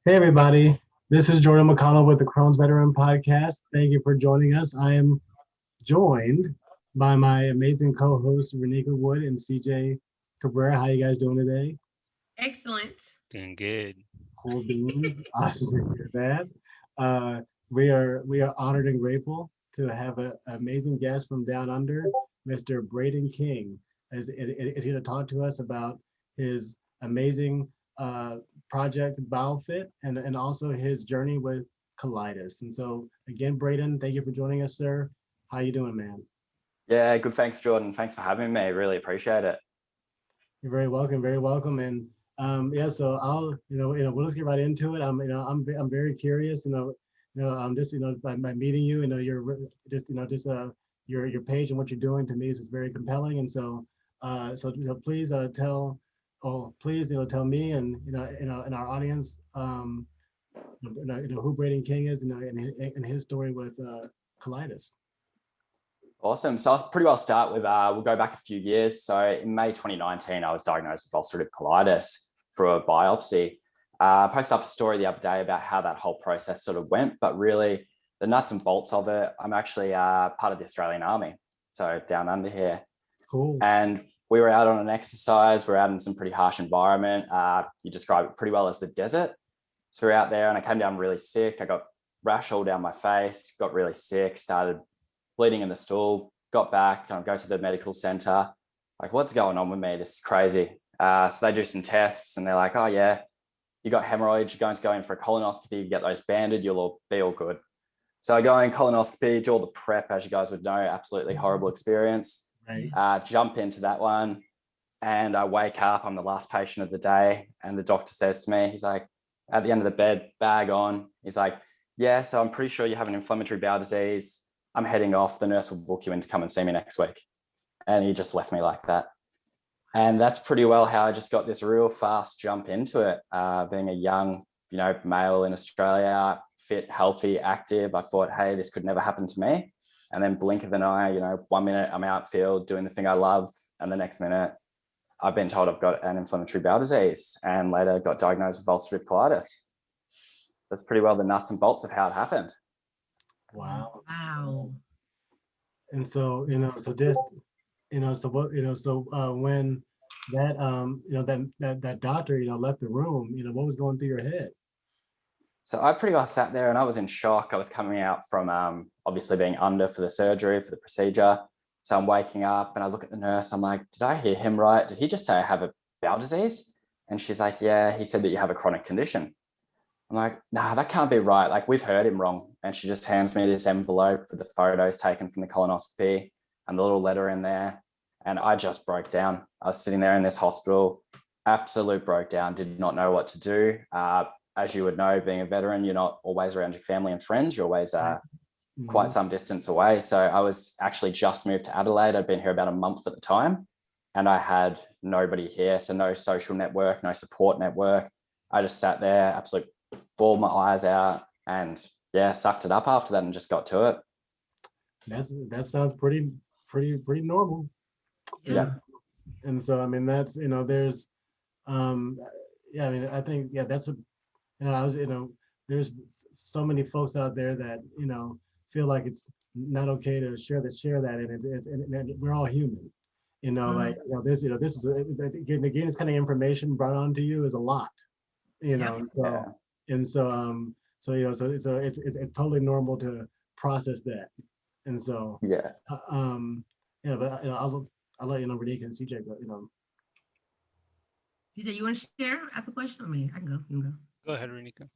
Hey, everybody. This is Jordan McConnell with the Crohn's Veteran Podcast. Thank you for joining us. I am joined by my amazing co-hosts, Renika Wood and CJ Cabrera. How you guys doing today? Excellent. Doing good. Cool beans. Awesome to hear that. Uh, we are honored and grateful to have an amazing guest from down under, Mr. Braeden King, is here to talk to us about his amazing uh, project BowelFit and also his journey with colitis. And so again, Braeden, thank you for joining us, sir. How you doing, man? Yeah, good. Thanks, Jordan. Thanks for having me. Really appreciate it. You're very welcome, very welcome. And yeah, so I'll, we'll just get right into it. I'm very curious, just, by meeting you, just your page and what you're doing to me is just very compelling. And so, please please, tell me and, and our audience, who Braden King is, and his story with colitis. Awesome. So I'll pretty well start with, we'll go back a few years. So in May 2019, I was diagnosed with ulcerative colitis through a biopsy. I posted up a story the other day about how that whole process sort of went, but really the nuts and bolts of it, I'm actually part of the Australian Army. So down under here. Cool. And we were out on an exercise. We're out in some pretty harsh environment. You describe it pretty well as the desert. So we're out there and I came down really sick. I got rash all down my face, got really sick, started bleeding in the stool, got back, go to the medical center. Like, what's going on with me? This is crazy. So they do some tests and they're like, oh yeah, you got hemorrhoids, you're going to go in for a colonoscopy, you get those banded, you'll all be all good. So I go in colonoscopy, do all the prep, as you guys would know, absolutely horrible experience. Right. Jump into that one and I wake up, I'm the last patient of the day. And the doctor says to me, he's like, at the end of the bed, bag on. He's like, yeah, so I'm pretty sure you have an inflammatory bowel disease. I'm heading off. The nurse will book you in to come and see me next week. And he just left me like that. And that's pretty well how I just got this real fast jump into it. Being a young, male in Australia, fit, healthy, active, I thought, hey, this could never happen to me. And then blink of an eye, 1 minute I'm outfield doing the thing I love. And the next minute I've been told I've got an inflammatory bowel disease and later got diagnosed with ulcerative colitis. That's pretty well the nuts and bolts of how it happened. Wow. Wow. And so, so just, so what, when that, that doctor, left the room, what was going through your head? So I pretty well sat there and I was in shock. I was coming out from obviously being under for the surgery, for the procedure. So I'm waking up and I look at the nurse. I'm like, did I hear him right? Did he just say I have a bowel disease? And she's like, yeah, he said that you have a chronic condition. I'm like, nah, that can't be right. Like, we've heard him wrong. And she just hands me this envelope with the photos taken from the colonoscopy and the little letter in there. And I just broke down. I was sitting there in this hospital, absolute broke down, did not know what to do. As you would know, being a veteran, you're not always around your family and friends. You're always quite some distance away. So I was actually just moved to Adelaide. I'd been here about a month at the time. And I had nobody here. So no social network, no support network. I just sat there, absolutely bawled my eyes out and yeah, sucked it up after that and just got to it. That sounds pretty normal. Yeah. And so, I mean, that's, there's, yeah, I mean, I think, yeah, that's a, there's so many folks out there that, feel like it's not okay to share that. And and we're all human, like, this is, again, this kind of information brought onto you is a lot, so, Yeah. and so, it's totally normal to process that. And so, Yeah. yeah, but, I'll let Renika and CJ go, CJ, you want to share? Ask a question on me. I can go. You can go. Go ahead, Renika.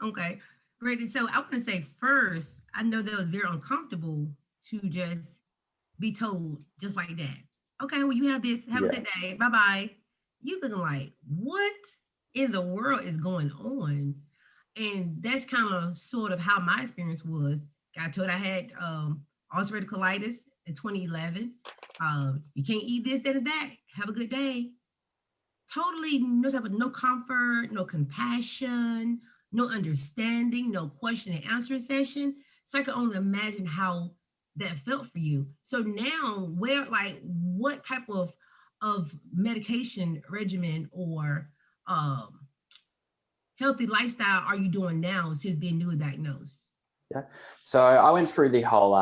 Okay. Ready. So I want to say first, I know that was very uncomfortable to just be told just like that. Okay, well, you have this. Have a Yeah. good day. Bye bye. You looking like, what in the world is going on? And that's kind of sort of how my experience was. Got told I had ulcerative colitis in 2011. You can't eat this, that, and that. Have a good day. Totally no type of no comfort, no compassion, no understanding, no question and answer session. So I can only imagine how that felt for you. So now, where, like, what type of medication regimen or um healthy lifestyle are you doing now since being newly diagnosed? Yeah. So I went through the whole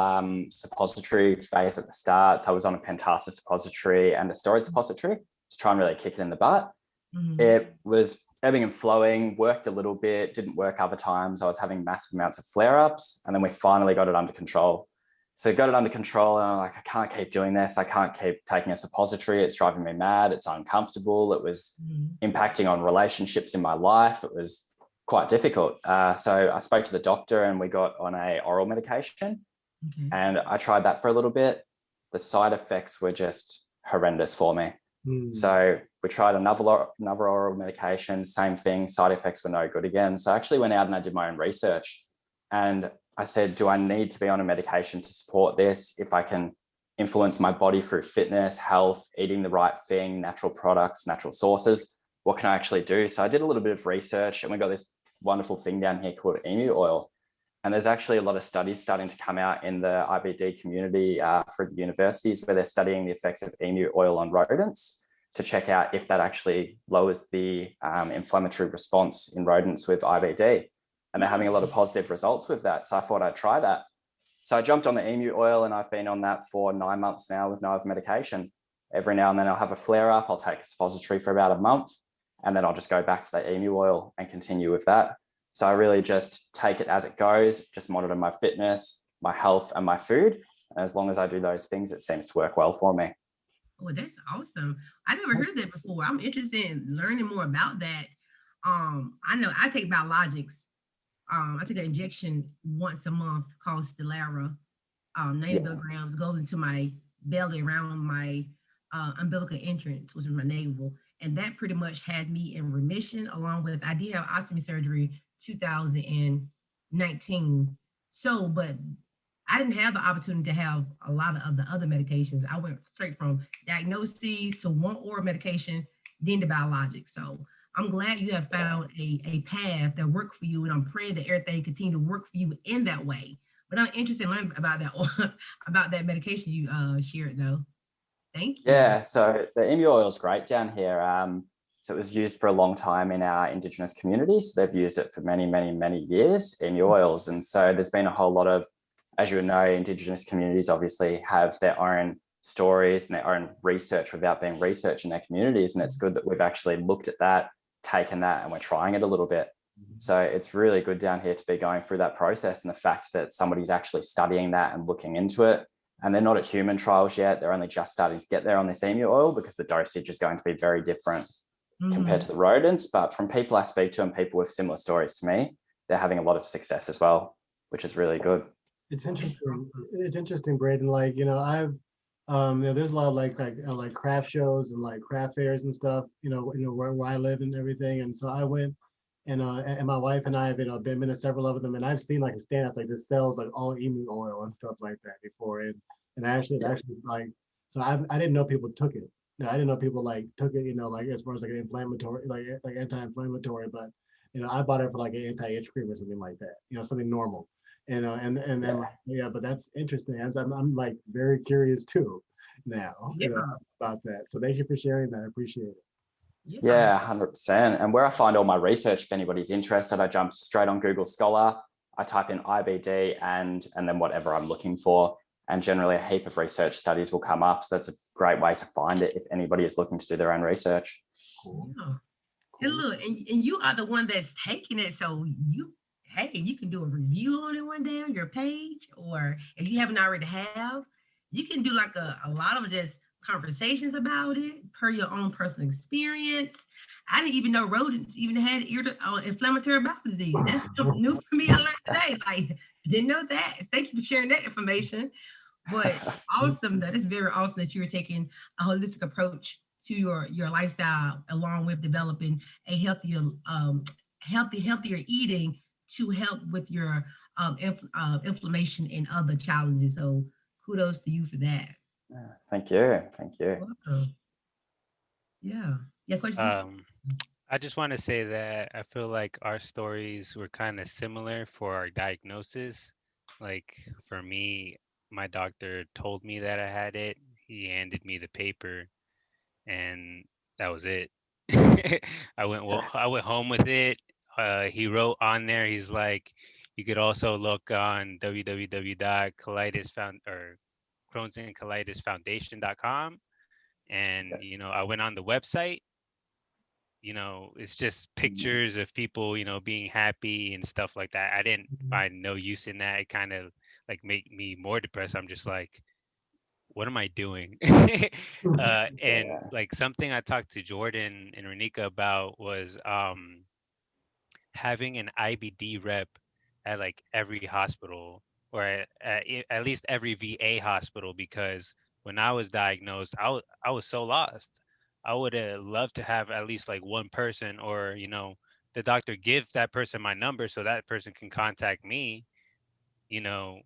suppository phase at the start. So I was on a pentasa suppository and a steroid suppository to try and really kick it in the butt. Mhm. It was ebbing and flowing, worked a little bit, didn't work other times. I was having massive amounts of flare-ups, and then we finally got it under control. So got it under control, and I'm like, I can't keep doing this. I can't keep taking a suppository. It's driving me mad. It's uncomfortable. It was impacting on relationships in my life. It was quite difficult. So I spoke to the doctor, and we got on a oral medication, Okay. and I tried that for a little bit. The side effects were just horrendous for me. So we tried another oral medication, same thing, side effects were no good again. So I actually went out and I did my own research, and I said, do I need to be on a medication to support this? If I can influence my body through fitness, health, eating the right thing, natural products, natural sources, what can I actually do? So I did a little bit of research, and we got this wonderful thing down here called emu oil. And there's actually a lot of studies starting to come out in the IBD community for the universities, where they're studying the effects of emu oil on rodents to check out if that actually lowers the inflammatory response in rodents with IBD. And they're having a lot of positive results with that. So I thought I'd try that. So I jumped on the emu oil, and I've been on that for 9 months now with no other medication. Every now and then I'll have a flare up. I'll take a suppository for about a month, and then I'll just go back to the emu oil and continue with that. So I really just take it as it goes, just monitor my fitness, my health, and my food. And as long as I do those things, it seems to work well for me. Oh, that's awesome. I never heard of that before. I'm interested in learning more about that. I know I take biologics. I take an injection once a month called Stellara. 90 milligrams goes into my belly around my umbilical entrance, which is my navel. And that pretty much has me in remission, along with I did have ostomy surgery 2019. So, but I didn't have the opportunity to have a lot of the other medications. I went straight from diagnoses to one oral medication, then to biologics. So I'm glad you have found a path that worked for you, and I'm praying that everything continue to work for you in that way. But I'm interested in learning about that about that medication you shared, though. Thank you. Yeah, so the emu oil is great down here. So it was used for a long time in our Indigenous communities. They've used it for many, many, many years, emu oils. And so there's been a whole lot of, as you know, Indigenous communities obviously have their own stories and their own research without being research in their communities. And it's good that we've actually looked at that, taken that, and we're trying it a little bit. So it's really good down here to be going through that process, and the fact that somebody's actually studying that and looking into it. And they're not at human trials yet. They're only just starting to get there on this emu oil, because the dosage is going to be very different compared to the rodents. But from people I speak to and people with similar stories to me, they're having a lot of success as well, which is really good. It's interesting. It's interesting, Braeden. Like, I've there's a lot of like craft shows and like craft fairs and stuff, where I live and everything. And so I went, and my wife and I have been to several of them, and I've seen like a stand that's like this sells like all emu oil and stuff like that before. And actually like, so I didn't know people took it. I didn't know people like took it, like as far as like an inflammatory, like anti-inflammatory, but I bought it for like an anti-itch cream or something like that, something normal. And then like, yeah, but that's interesting. I'm like very curious too now, about that. So thank you for sharing that. I appreciate it. Yeah, 100%. And where I find all my research, if anybody's interested, I jump straight on Google Scholar. I type in IBD and then whatever I'm looking for. And generally a heap of research studies will come up. So that's a great way to find it if anybody is looking to do their own research. Cool. Yeah. And look, and you are the one that's taking it. So you can do a review on it one day on your page, or if you haven't already you can do like a lot of just conversations about it per your own personal experience. I didn't even know rodents even had inflammatory bowel disease. That's something new for me. I learned today. Like, didn't know that. Thank you for sharing that information. But awesome, that is very awesome that you're taking a holistic approach to your lifestyle, along with developing a healthier eating to help with your inflammation and other challenges. So kudos to you for that. Thank you. Thank you. Welcome. Yeah. Yeah. Question. I just want to say that I feel like our stories were kind of similar for our diagnosis. Like for me, my doctor told me that I had it. He handed me the paper, and that was it. I went home with it. he wrote on there, he's like, you could also look on www.colitis or Crohn's and Colitis Foundation.com. And, you know, I went on the website, you know, it's just pictures of people, you know, being happy and stuff like that. I didn't find no use in that. It kind of like made me more depressed. I'm just like, what am I doing? And like something I talked to Jordan and Renika about was having an IBD rep at like every hospital or at least every VA hospital, because when I was diagnosed, I was so lost. I would have loved to have at least like one person, or you know, the doctor give that person my number so that person can contact me, you know,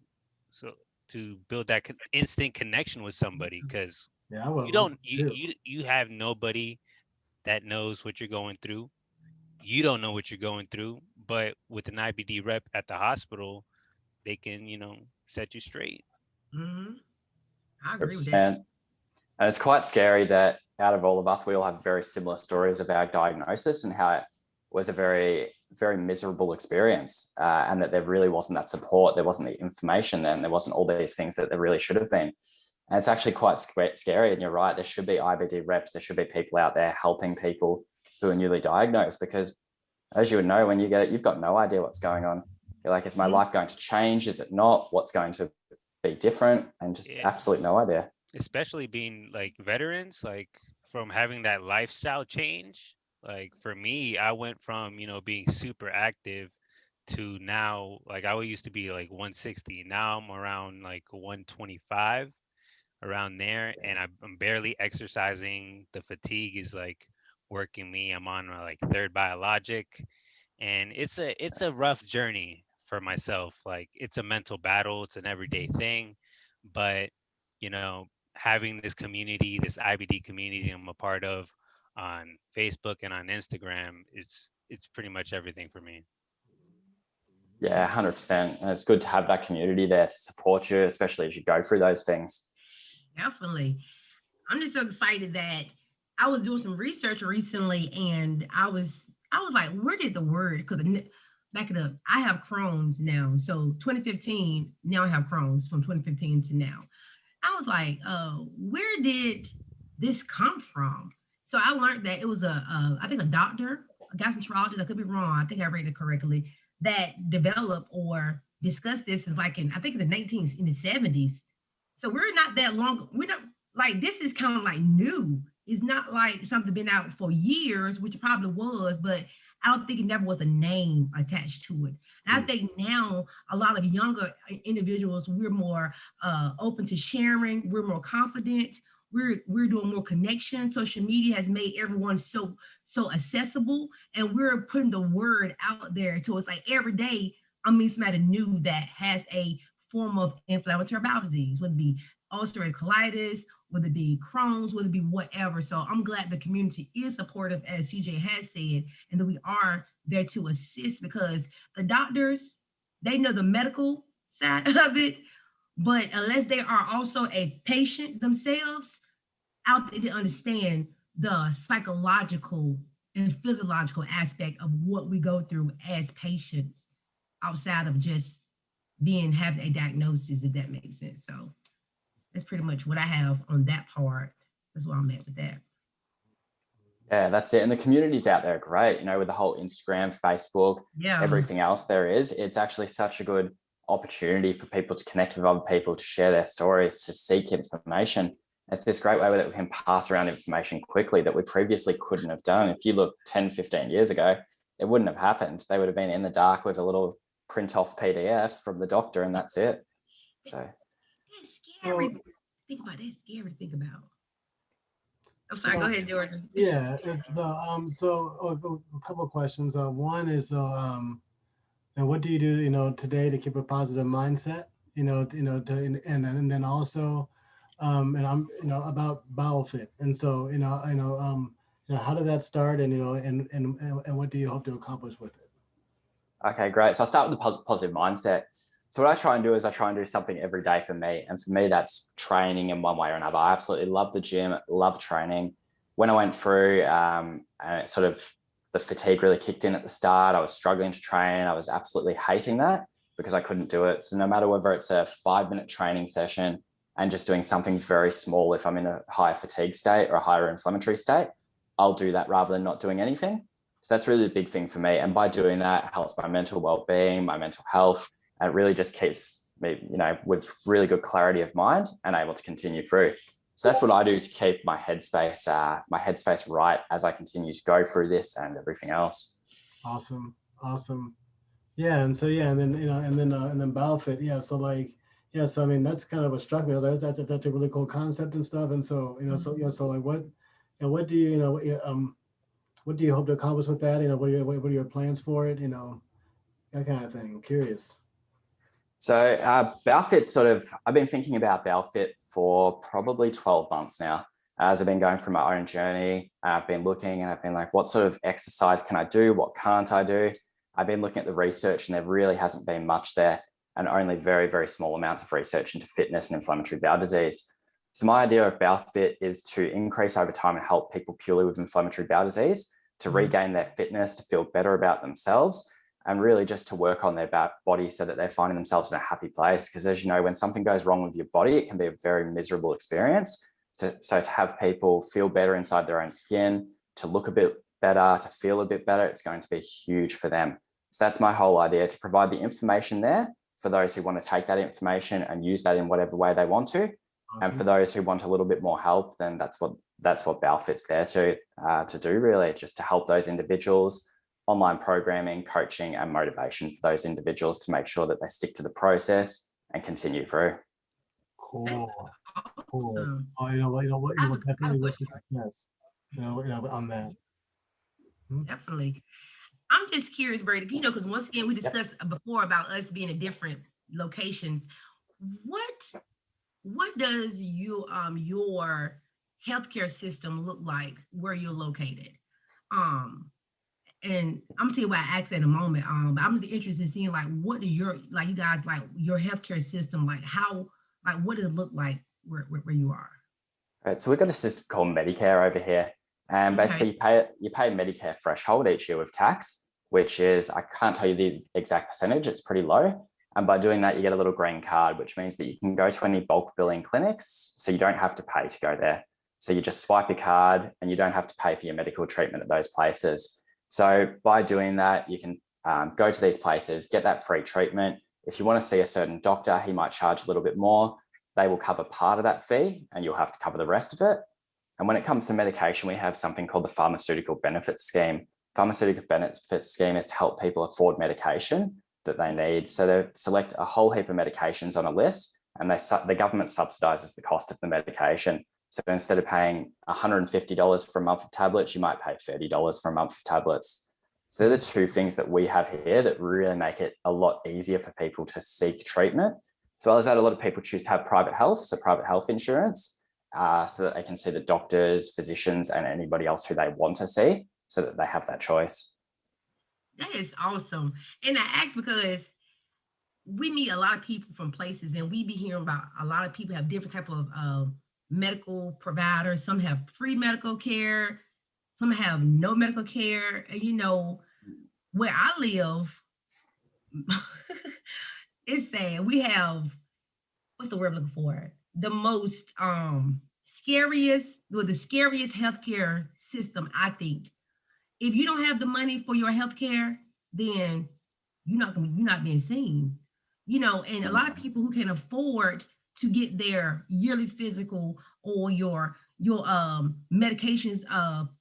so to build that instant connection with somebody, because Yeah, I would you love don't to too. you have nobody that knows what you're going through. You don't know what you're going through, but with an IBD rep at the hospital, they can, you know, set you straight. Mm-hmm. I agree with that. 100%. And it's quite scary that out of all of us, we all have very similar stories of our diagnosis and how it was a very, very miserable experience, and that there really wasn't that support. There wasn't the information then. There wasn't all these things that there really should have been. And it's actually quite scary. And you're right, there should be IBD reps. There should be people out there helping people who are newly diagnosed, because as you would know, when you get it, you've got no idea what's going on. You're like, is my life going to change? Is it not? What's going to be different? And just absolutely no idea. Especially being like veterans, like from having that lifestyle change. Like for me, I went from, you know, being super active to now, like I used to be like 160. Now I'm around like 125, around there, and I'm barely exercising. The fatigue is like working me. I'm on my like third biologic, and it's a rough journey for myself. Like it's a mental battle. It's an everyday thing, but you know, having this community, this IBD community I'm a part of on Facebook and on Instagram, it's pretty much everything for me. Yeah, 100%. And it's good to have that community there to support you, especially as you go through those things. Definitely. I'm just so excited that I was doing some research recently, and I was like, where did the word? Because back it up, I have Crohn's now. So 2015, now I have Crohn's from 2015 to now. I was like, where did this come from? So I learned that it was I think a doctor, a gastroenterologist, I could be wrong, I think I read it correctly, that developed or discussed this is like I think in the 19s, in the 70s. So we're not that long, we're not like, this is kind of like new. It's not like something been out for years, which it probably was, but I don't think it never was a name attached to it. And I think now a lot of younger individuals, we're more open to sharing. We're more confident. We're doing more connection. Social media has made everyone so accessible, and we're putting the word out there. So it's like every day I'm meeting somebody new that has a form of inflammatory bowel disease, whether it be ulcerative colitis, whether it be Crohn's, whether it be whatever. So I'm glad the community is supportive, as CJ has said, and that we are there to assist, because the doctors, they know the medical side of it, but unless they are also a patient themselves, out there to understand the psychological and physiological aspect of what we go through as patients outside of just having a diagnosis, if that makes sense. So that's pretty much what I have on that part. That's where I'm at with that. Yeah, that's it. And the communities out there are great, you know, with the whole Instagram, Facebook, everything else there is. It's actually such a good opportunity for people to connect with other people, to share their stories, to seek information. It's this great way that we can pass around information quickly that we previously couldn't have done. If you look 10, 15 years ago, it wouldn't have happened. They would have been in the dark with a little print off PDF from the doctor, and that's it. So that's scary. Think about it. That's scary to think about. I'm sorry. Go ahead, Jordan. Yeah. So a couple of questions. One is, and what do you do, you know, today to keep a positive mindset? And then also, and I'm, you know, about BowelFit, and so, how did that start, and and what do you hope to accomplish with it? Okay, great. So I'll start with the positive mindset. So what I try and do is I try and do something every day for me. And for me, that's training in one way or another. I absolutely love the gym, love training. When I went through and it sort of the fatigue really kicked in at the start. I was struggling to train. I was absolutely hating that because I couldn't do it. So no matter whether it's a 5-minute training session and just doing something very small, if I'm in a higher fatigue state or a higher inflammatory state, I'll do that rather than not doing anything. So that's really the big thing for me. And by doing that, it helps my mental well-being, my mental health, and it really just keeps me, with really good clarity of mind and able to continue through. So that's what I do to keep my headspace right as I continue to go through this and everything else. Awesome. Yeah, and then and then BowelFit. Yeah, so so I mean that's kind of what struck me. I was like, that's a really cool concept and stuff. And so so like what do what do you hope to accomplish with that? What are your plans for it? That kind of thing. I'm curious. So BowelFit I've been thinking about BowelFit for probably 12 months now. As I've been going through my own journey, I've been looking and I've been like, what sort of exercise can I do? What can't I do? I've been looking at the research and there really hasn't been much there, and only very, very small amounts of research into fitness and inflammatory bowel disease. So my idea of BowelFit is to increase over time and help people purely with inflammatory bowel disease to regain their fitness, to feel better about themselves, and really just to work on their body so that they're finding themselves in a happy place. Because as you know, when something goes wrong with your body, it can be a very miserable experience. So to have people feel better inside their own skin, to look a bit better, to feel a bit better, it's going to be huge for them. So that's my whole idea, to provide the information there for those who want to take that information and use that in whatever way they want to. Awesome. And for those who want a little bit more help, then that's what BowelFit's there to do, really, just to help those individuals. Online programming, coaching, and motivation for those individuals to make sure that they stick to the process and continue through. Cool. Oh, definitely wish you success. On that. Definitely. I'm just curious, Braeden, because once again, we discussed before about us being in different locations. What does your healthcare system look like where you're located? And I'm gonna tell you what I asked in a moment. But I'm just interested in seeing what do you guys your healthcare system what does it look like where you are? Right. So we've got a system called Medicare over here. And basically you pay Medicare threshold each year with tax, which is, I can't tell you the exact percentage, it's pretty low. And by doing that, you get a little green card, which means that you can go to any bulk billing clinics. So you don't have to pay to go there. So you just swipe your card and you don't have to pay for your medical treatment at those places. So by doing that, you can go to these places, get that free treatment. If you want to see a certain doctor, he might charge a little bit more. They will cover part of that fee and you'll have to cover the rest of it. And when it comes to medication, we have something called the Pharmaceutical Benefits Scheme. Pharmaceutical Benefits Scheme is to help people afford medication that they need. So they select a whole heap of medications on a list and the government subsidizes the cost of the medication. So instead of paying $150 for a month of tablets, you might pay $30 for a month of tablets. So they're the two things that we have here that really make it a lot easier for people to seek treatment. As well as that, a lot of people choose to have private health, so private health insurance, so that they can see the doctors, physicians, and anybody else who they want to see, so that they have that choice. That is awesome. And I ask because we meet a lot of people from places and we be hearing about a lot of people have different type of medical providers. Some have free medical care, some have no medical care. And where I live, it's sad. We have, what's the word I'm looking for? The most scariest healthcare system, I think. If you don't have the money for your healthcare, then you're not being seen. And a lot of people who can afford to get their yearly physical or your medications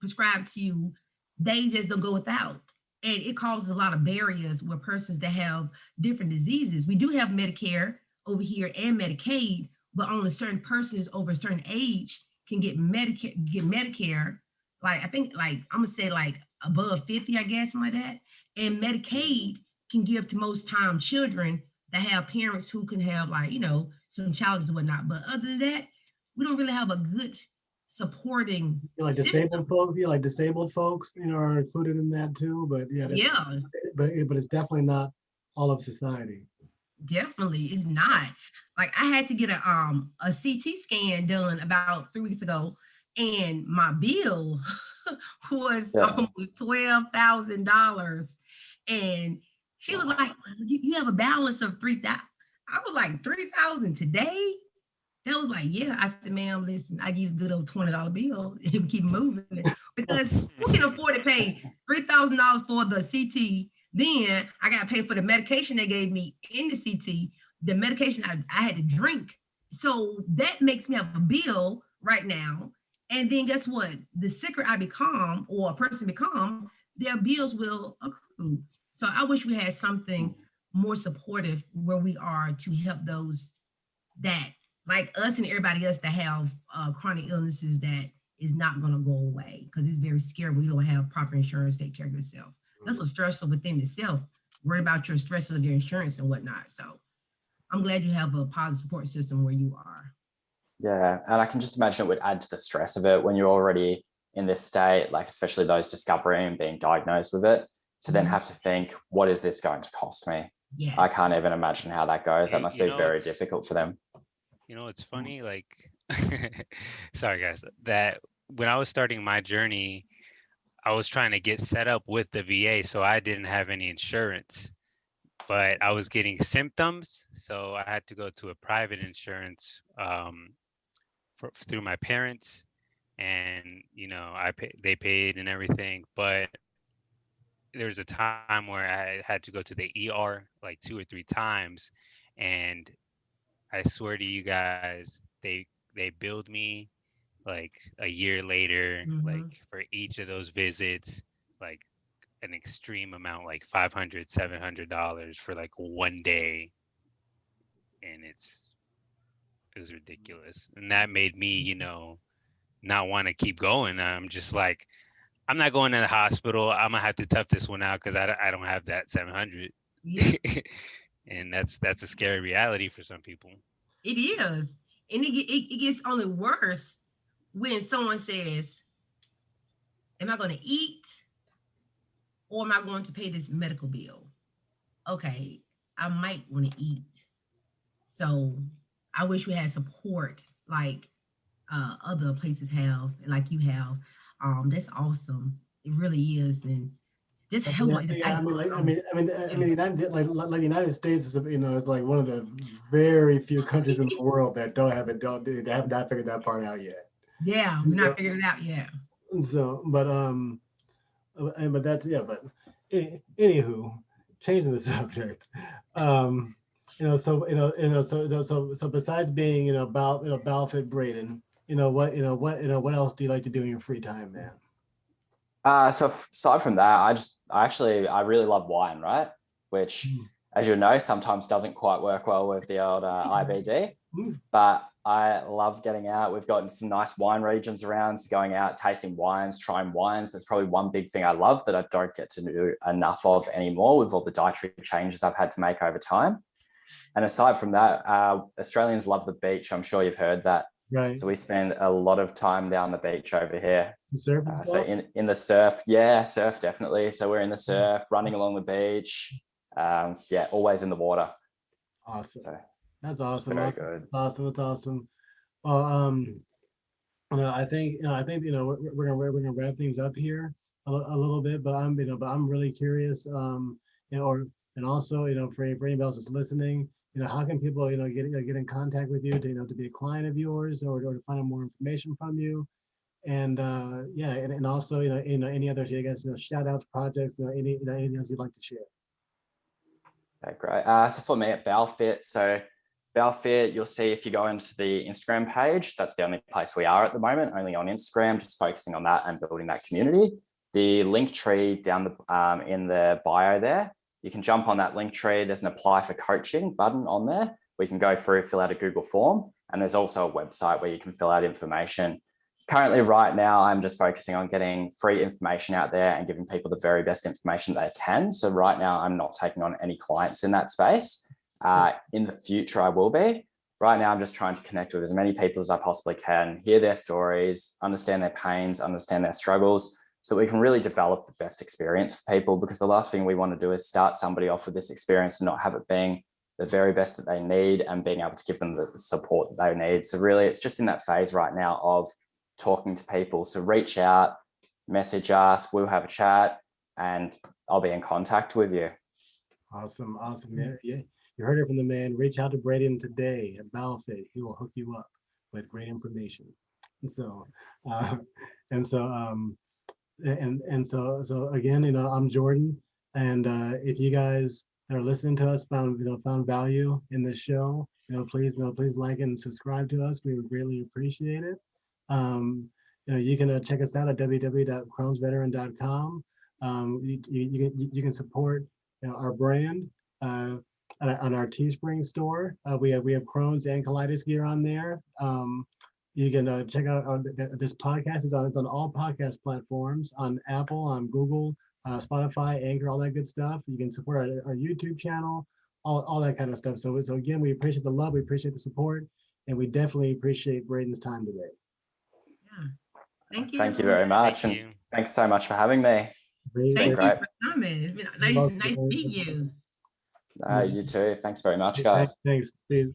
prescribed to you, they just don't go without. And it causes a lot of barriers with persons that have different diseases. We do have Medicare over here and Medicaid, but only certain persons over a certain age can get Medicare. I think I'm gonna say above 50, I guess, something like that. And Medicaid can give to most time children that have parents who can have some challenges and whatnot. But other than that, we don't really have a good supporting disabled folks. Disabled folks, are included in that too. But but it's definitely not all of society. Definitely, it's not. I had to get a CT scan done about 3 weeks ago, and my bill was Yeah. almost $12,000. And she was like, well, you have a balance of 3,000. I was like, 3,000 today? That was like, yeah. I said, ma'am, listen, I use good old $20 bill and keep moving because who can afford to pay $3,000 for the CT? Then I got to pay for the medication they gave me in the CT, the medication I had to drink. So that makes me have a bill right now. And then guess what? The sicker I become or a person become, their bills will accrue. So I wish we had something more supportive where we are to help those that like us and everybody else that have chronic illnesses that is not going to go away because it's very scary when you don't have proper insurance to take care of yourself. That's a stressor within itself. Worry about your stress of your insurance and whatnot. So I'm glad you have a positive support system where you are. Yeah, and I can just imagine it would add to the stress of it when you're already in this state, like especially those discovering and being diagnosed with it, to then have to think, what is this going to cost me? Yes. I can't even imagine how that goes. That must be very it's- difficult for them. You know, it's funny, like, sorry guys, that when I was starting my journey, I was trying to get set up with the VA, so I didn't have any insurance, but I was getting symptoms, so I had to go to a private insurance through my parents, and they paid and everything, but there was a time where I had to go to the ER like 2 or 3 times, and I swear to you guys, they billed me like a year later, like for each of those visits, like an extreme amount, like $500, $700 for like one day, and it was ridiculous, and that made me, not want to keep going. I'm just like, I'm not going to the hospital. I'm gonna have to tough this one out because I don't have that 700. Yeah. And that's a scary reality for some people. It is. And it gets only worse when someone says, am I going to eat or am I going to pay this medical bill? Okay, I might want to eat. So I wish we had support like other places have, like you have. That's awesome. It really is. And just help. Yeah, the United States is, is like one of the very few countries in the world that they have not figured that part out yet. Yeah, we're not figuring it out yet. So, but anywho, changing the subject. So besides being, BowelFit Braeden, what else do you like to do in your free time, man? So aside from that, I really love wine, right? Which, as you know, sometimes doesn't quite work well with the old IBD, but I love getting out. We've got some nice wine regions around, so going out, tasting wines, trying wines. That's probably one big thing I love that I don't get to do enough of anymore with all the dietary changes I've had to make over time. And aside from that, Australians love the beach. I'm sure you've heard that. Right. So we spend a lot of time down the beach over here. Surf so in the surf, surf definitely. So we're in the surf, running along the beach. Always in the water. Awesome. So that's awesome. Very good. Awesome. It's awesome. Well, I think we're gonna wrap things up here a little bit, but I'm really curious. And also, for anybody else that's listening, how can people get in contact with you to be a client of yours or to find out more information from you? And and also any other shout outs, projects, anything else you'd like to share. Okay, great. So for me at BowelFit, BowelFit, you'll see if you go into the Instagram page, that's the only place we are at the moment, only on Instagram, just focusing on that and building that community. The link tree down in the bio there, you can jump on that link tree. There's an apply for coaching button on there. We can go through, fill out a Google form, and there's also a website where you can fill out information. Currently, right now, I'm just focusing on getting free information out there and giving people the very best information they can. So right now, I'm not taking on any clients in that space. In the future, I will be. Right now, I'm just trying to connect with as many people as I possibly can, hear their stories, understand their pains, understand their struggles, so we can really develop the best experience for people, because the last thing we want to do is start somebody off with this experience and not have it being the very best that they need and being able to give them the support that they need. So really, it's just in that phase right now of talking to people. So reach out, message us, we'll have a chat, and I'll be in contact with you. Awesome. Yeah. You heard it from the man. Reach out to Braeden today at BowelFit. He will hook you up with great information. So, so again, I'm Jordan, and if you guys that are listening to us found value in this show, please like and subscribe to us. We would greatly appreciate it. You can check us out at www.crohnsveteran.com. You can support our brand on our Teespring store. We have Crohn's and colitis gear on there. You can check out this podcast. It's on all podcast platforms, on Apple, on Google, Spotify, Anchor, all that good stuff. You can support our YouTube channel, all that kind of stuff. So again, we appreciate the love, we appreciate the support, and we definitely appreciate Braeden's time today. Yeah. Thank you. Thank you very much. Thank And you. thanks so much for having me. Thank you great. for coming. It's been You're nice to meet you. You too. Thanks very much, guys. Thanks, Steve.